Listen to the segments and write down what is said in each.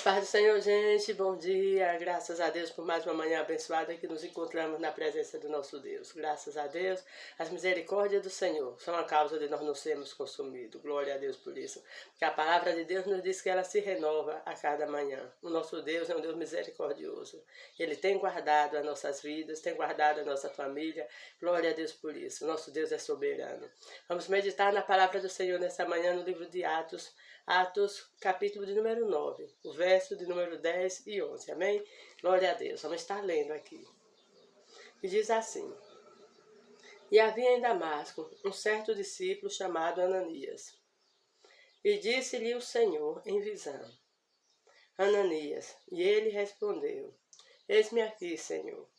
Paz do Senhor, gente, bom dia, graças a Deus por mais uma manhã abençoada que nos encontramos na presença do nosso Deus. Graças a Deus, as misericórdias do Senhor são a causa de nós não sermos consumidos. Glória a Deus por isso. Porque a palavra de Deus nos diz que ela se renova a cada manhã. O nosso Deus é um Deus misericordioso. Ele tem guardado as nossas vidas, tem guardado a nossa família. Glória a Deus por isso. O nosso Deus é soberano. Vamos meditar na palavra do Senhor nessa manhã no livro de Atos, capítulo de número 9, o verso de número 10 e 11, amém? Glória a Deus, vamos estar lendo aqui. E diz assim: E havia em Damasco um certo discípulo chamado Ananias. E disse-lhe o Senhor em visão: Ananias, e ele respondeu: Eis-me aqui, Senhor.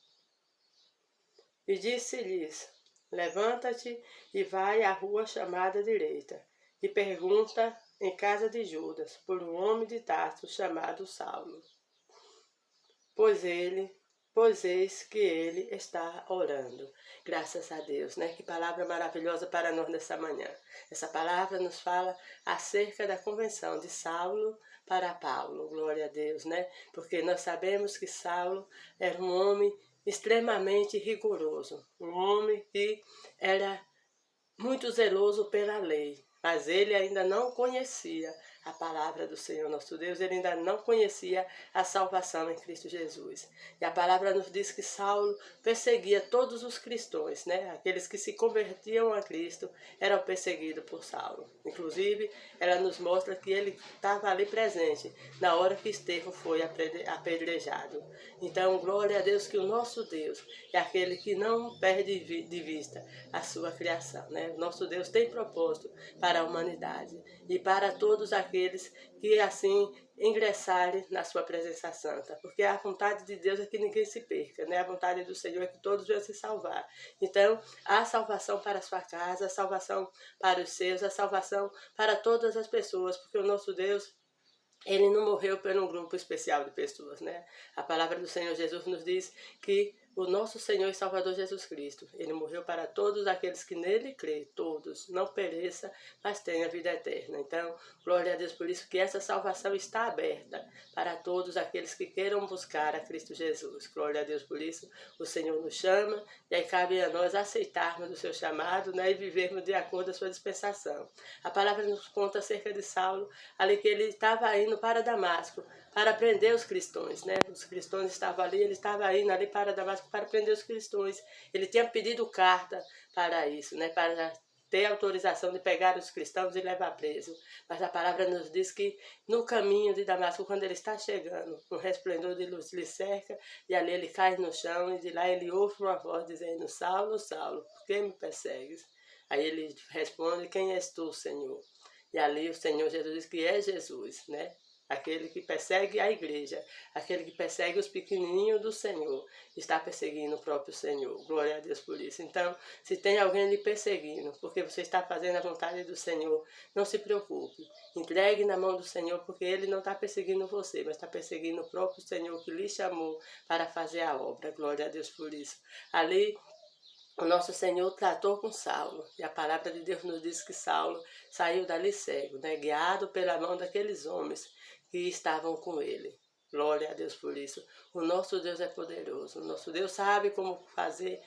E disse-lhes: Levanta-te e vai à rua chamada direita, e pergunta em casa de Judas, por um homem de Tarso chamado Saulo. Pois eis que ele está orando. Graças a Deus, né? Que palavra maravilhosa para nós nessa manhã. Essa palavra nos fala acerca da conversão de Saulo para Paulo. Glória a Deus, né? Porque nós sabemos que Saulo era um homem extremamente rigoroso. Um homem que era muito zeloso pela lei. Mas ele ainda não conhecia a palavra do Senhor nosso Deus, ele ainda não conhecia a salvação em Cristo Jesus. E a palavra nos diz que Saulo perseguia todos os cristãos, né? Aqueles que se convertiam a Cristo eram perseguidos por Saulo. Inclusive, ela nos mostra que ele estava ali presente na hora que Estevão foi apedrejado. Então, glória a Deus que o nosso Deus é aquele que não perde de vista a sua criação, né? O nosso Deus tem propósito para a humanidade e para todos aqueles que assim ingressarem na sua presença santa, porque a vontade de Deus é que ninguém se perca, né? A vontade do Senhor é que todos venham se salvar. Então, há salvação para a sua casa, a salvação para os seus, a salvação para todas as pessoas, porque o nosso Deus, ele não morreu por um grupo especial de pessoas, né? A palavra do Senhor Jesus nos diz que o nosso Senhor e Salvador Jesus Cristo, ele morreu para todos aqueles que nele creem, todos, não pereça, mas tenha vida eterna. Então, glória a Deus por isso que essa salvação está aberta para todos aqueles que queiram buscar a Cristo Jesus. Glória a Deus por isso, o Senhor nos chama e aí cabe a nós aceitarmos o seu chamado, né, e vivermos de acordo com a sua dispensação. A palavra nos conta acerca de Saulo, ali que ele estava indo para Damasco, para prender os cristãos, né? Os cristãos estavam ali, ele estava indo ali para Damasco para prender os cristãos. Ele tinha pedido carta para isso, né? Para ter autorização de pegar os cristãos e levar preso. Mas a palavra nos diz que no caminho de Damasco, quando ele está chegando, um resplendor de luz lhe cerca e ali ele cai no chão e de lá ele ouve uma voz dizendo: Saulo, Saulo, por que me persegues? Aí ele responde: Quem és tu, Senhor? E ali o Senhor Jesus diz que é Jesus, né? Aquele que persegue a igreja, aquele que persegue os pequenininhos do Senhor, está perseguindo o próprio Senhor. Glória a Deus por isso. Então, se tem alguém lhe perseguindo, porque você está fazendo a vontade do Senhor, não se preocupe. Entregue na mão do Senhor, porque Ele não está perseguindo você, mas está perseguindo o próprio Senhor que lhe chamou para fazer a obra. Glória a Deus por isso. Ali, o nosso Senhor tratou com Saulo, e a palavra de Deus nos diz que Saulo saiu dali cego, né, guiado pela mão daqueles homens que estavam com ele. Glória a Deus por isso. O nosso Deus é poderoso. O nosso Deus sabe como fazer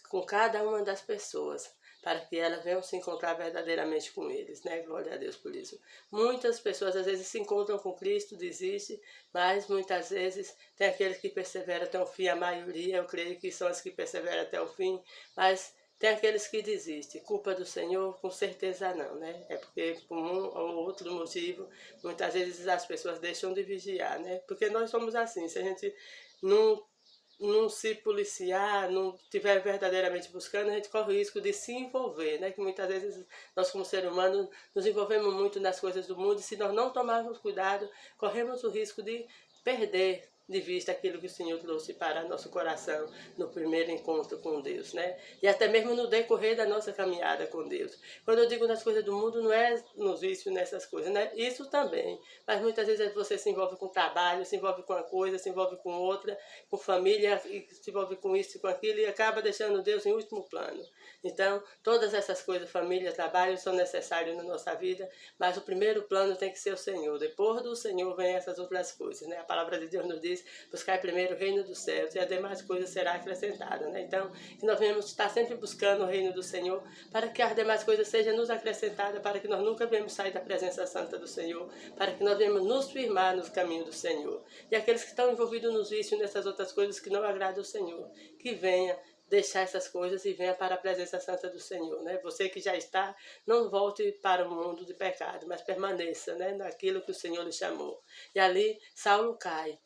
com cada uma das pessoas, para que elas venham se encontrar verdadeiramente com eles, né? Glória a Deus por isso. Muitas pessoas às vezes se encontram com Cristo, desistem, mas muitas vezes tem aqueles que perseveram até o fim. A maioria, eu creio que são as que perseveram até o fim, mas tem aqueles que desistem. Culpa do Senhor? Com certeza não, né? É porque por um ou outro motivo, muitas vezes as pessoas deixam de vigiar, né? Porque nós somos assim, se a gente não se policiar, não estiver verdadeiramente buscando, a gente corre o risco de se envolver, né? Que muitas vezes nós como ser humano nos envolvemos muito nas coisas do mundo e se nós não tomarmos cuidado, corremos o risco de perder de vista aquilo que o Senhor trouxe para nosso coração no primeiro encontro com Deus, né? E até mesmo no decorrer da nossa caminhada com Deus. Quando eu digo nas coisas do mundo, não é nos vícios, nessas coisas, né? Isso também. Mas muitas vezes você se envolve com trabalho, se envolve com uma coisa, se envolve com outra, com família, e se envolve com isso e com aquilo, e acaba deixando Deus em último plano. Então, todas essas coisas, família, trabalho, são necessários na nossa vida, mas o primeiro plano tem que ser o Senhor. Depois do Senhor vem essas outras coisas, né? A palavra de Deus nos diz, buscar primeiro o reino dos céus e as demais coisas será acrescentada, né? Então, que nós venhamos estar sempre buscando o reino do Senhor, para que as demais coisas sejam nos acrescentadas, para que nós nunca venhamos sair da presença santa do Senhor, para que nós venhamos nos firmar nos caminhos do Senhor. E aqueles que estão envolvidos nos vícios, nessas outras coisas que não agradam ao Senhor, que venha deixar essas coisas e venha para a presença santa do Senhor, né? Você que já está, não volte para o mundo de pecado, mas permaneça, né, naquilo que o Senhor lhe chamou. E ali Saulo cai,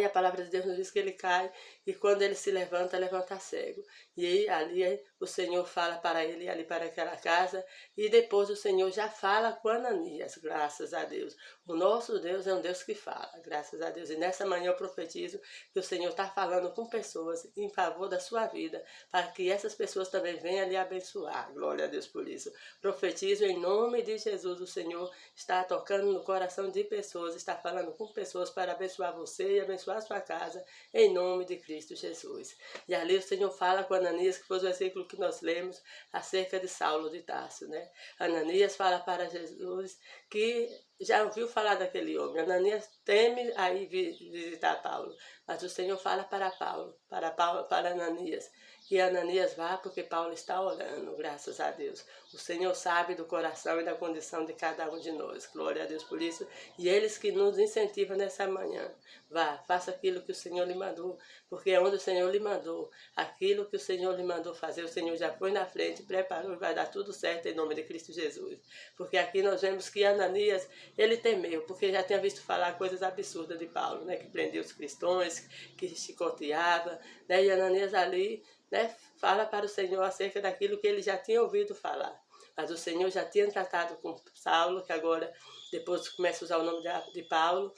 a palavra de Deus nos diz que ele cai, e quando ele se levanta, levanta cego. E aí, ali o Senhor fala para ele, ali para aquela casa, e depois o Senhor já fala com Ananias, graças a Deus. O nosso Deus é um Deus que fala, graças a Deus. E nessa manhã eu profetizo que o Senhor está falando com pessoas em favor da sua vida, para que essas pessoas também venham lhe abençoar. Glória a Deus por isso. Profetizo em nome de Jesus, o Senhor está tocando no coração de pessoas, está falando com pessoas para abençoar você e abençoar a sua casa, em nome de Cristo Jesus. E ali o Senhor fala com Ananias, que foi o versículo que nós lemos acerca de Saulo de Tarso, né? Ananias fala para Jesus que já ouviu falar daquele homem. Ananias teme aí visitar Paulo, mas o Senhor fala para para Ananias, que Ananias vá porque Paulo está orando, graças a Deus. O Senhor sabe do coração e da condição de cada um de nós, glória a Deus por isso, e eles que nos incentivam nessa manhã. Vá, faça aquilo que o Senhor lhe mandou, porque é onde o Senhor lhe mandou, aquilo que o Senhor lhe mandou fazer, o Senhor já foi na frente, preparou e vai dar tudo certo em nome de Cristo Jesus. Porque aqui nós vemos que Ananias, ele temeu, porque já tinha visto falar coisas absurdas de Paulo, né, que prendia os cristãos, que chicoteava, né, e Ananias ali, né, fala para o Senhor acerca daquilo que ele já tinha ouvido falar. Mas o Senhor já tinha tratado com Saulo, que agora depois começa a usar o nome de Paulo,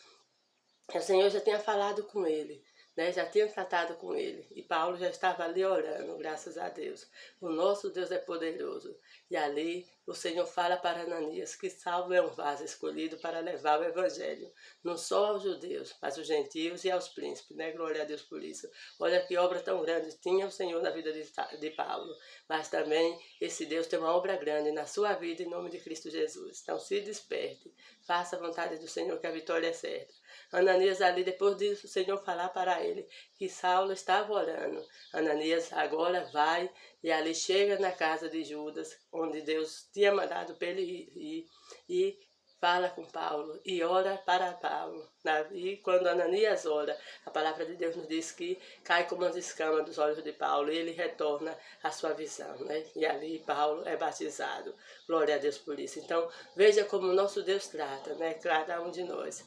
o Senhor já tinha falado com ele, né? Já tinha tratado com ele. E Paulo já estava ali orando, graças a Deus. O nosso Deus é poderoso. E ali o Senhor fala para Ananias que Saulo é um vaso escolhido para levar o evangelho, não só aos judeus, mas aos gentios e aos príncipes, né? Glória a Deus por isso. Olha que obra tão grande tinha o Senhor na vida de Paulo. Mas também esse Deus tem uma obra grande na sua vida em nome de Cristo Jesus. Então se desperte, faça a vontade do Senhor que a vitória é certa. Ananias ali, depois disso, o Senhor falar para ele que Saulo estava orando. Ananias agora vai e ali chega na casa de Judas, onde Deus tinha mandado para ele ir, e fala com Paulo e ora para Paulo. E quando Ananias ora, a palavra de Deus nos diz que cai como as escamas dos olhos de Paulo e ele retorna à sua visão, né? E ali Paulo é batizado. Glória a Deus por isso. Então, veja como o nosso Deus trata, né? Cada um de nós.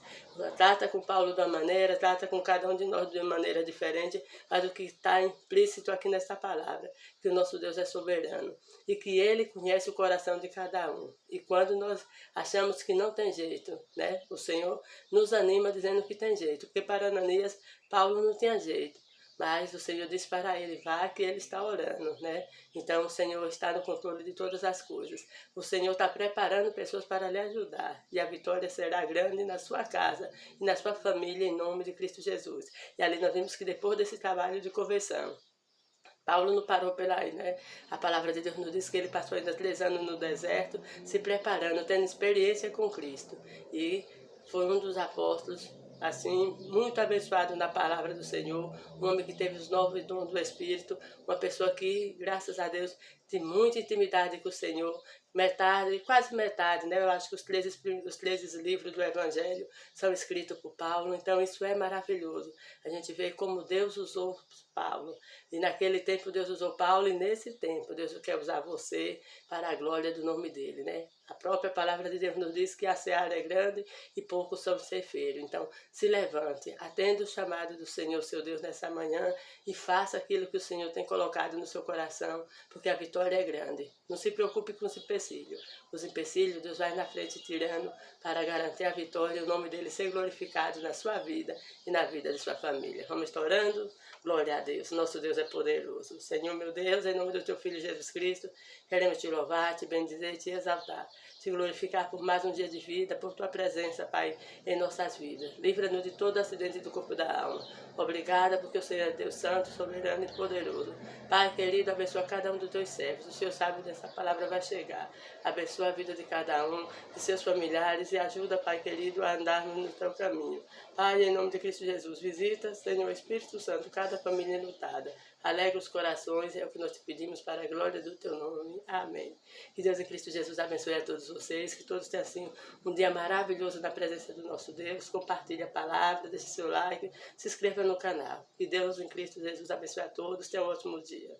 Trata com Paulo de uma maneira, trata com cada um de nós de uma maneira diferente, mas o que está implícito aqui nessa palavra, que o nosso Deus é soberano e que Ele conhece o coração de cada um. E quando nós achamos que não tem jeito, né? O Senhor nos anima dizendo que tem jeito, porque para Ananias, Paulo não tinha jeito. Mas o Senhor disse para ele, vá que ele está orando, né? Então o Senhor está no controle de todas as coisas. O Senhor está preparando pessoas para lhe ajudar. E a vitória será grande na sua casa e na sua família, em nome de Cristo Jesus. E ali nós vimos que depois desse trabalho de conversão, Paulo não parou por aí, né? A palavra de Deus nos diz que ele passou ainda 3 anos no deserto, se preparando, tendo experiência com Cristo. E foi um dos apóstolos, assim, muito abençoado na palavra do Senhor, um homem que teve os novos dons do Espírito, uma pessoa que, graças a Deus, tem muita intimidade com o Senhor, quase metade, né? Eu acho que os 13 livros do Evangelho são escritos por Paulo, então isso é maravilhoso. A gente vê como Deus usou Paulo, e naquele tempo Deus usou Paulo, e nesse tempo Deus quer usar você para a glória do nome dele, né? A própria palavra de Deus nos diz que a seara é grande e poucos são os ceifeiros. Então, se levante, atenda o chamado do Senhor, seu Deus, nessa manhã e faça aquilo que o Senhor tem colocado no seu coração, porque a vitória é grande. Não se preocupe com os empecilhos. Os empecilhos, Deus vai na frente tirando para garantir a vitória e o nome dele ser glorificado na sua vida e na vida de sua família. Vamos estar orando? Glória a Deus. Nosso Deus é poderoso. Senhor, meu Deus, em nome do teu Filho Jesus Cristo, queremos te louvar, te bendizer e te exaltar. Te glorificar por mais um dia de vida, por tua presença, Pai, em nossas vidas. Livra-nos de todo acidente do corpo da alma. Obrigada, porque o Senhor é Deus Santo, soberano e poderoso. Pai querido, abençoa cada um dos teus servos. O Senhor sabe onde essa palavra vai chegar. Abençoa a vida de cada um, de seus familiares e ajuda, Pai querido, a andarmos no teu caminho. Pai, em nome de Cristo Jesus, visita, Senhor Espírito Santo, cada família lutada. Alegra os corações, é o que nós te pedimos para a glória do teu nome. Amém. Que Deus e Cristo Jesus abençoe a todos vocês, que todos tenham assim um dia maravilhoso na presença do nosso Deus. Compartilhe a palavra, deixe seu like, se inscreva no canal. Que Deus em Cristo Jesus abençoe a todos. Tenha um ótimo dia.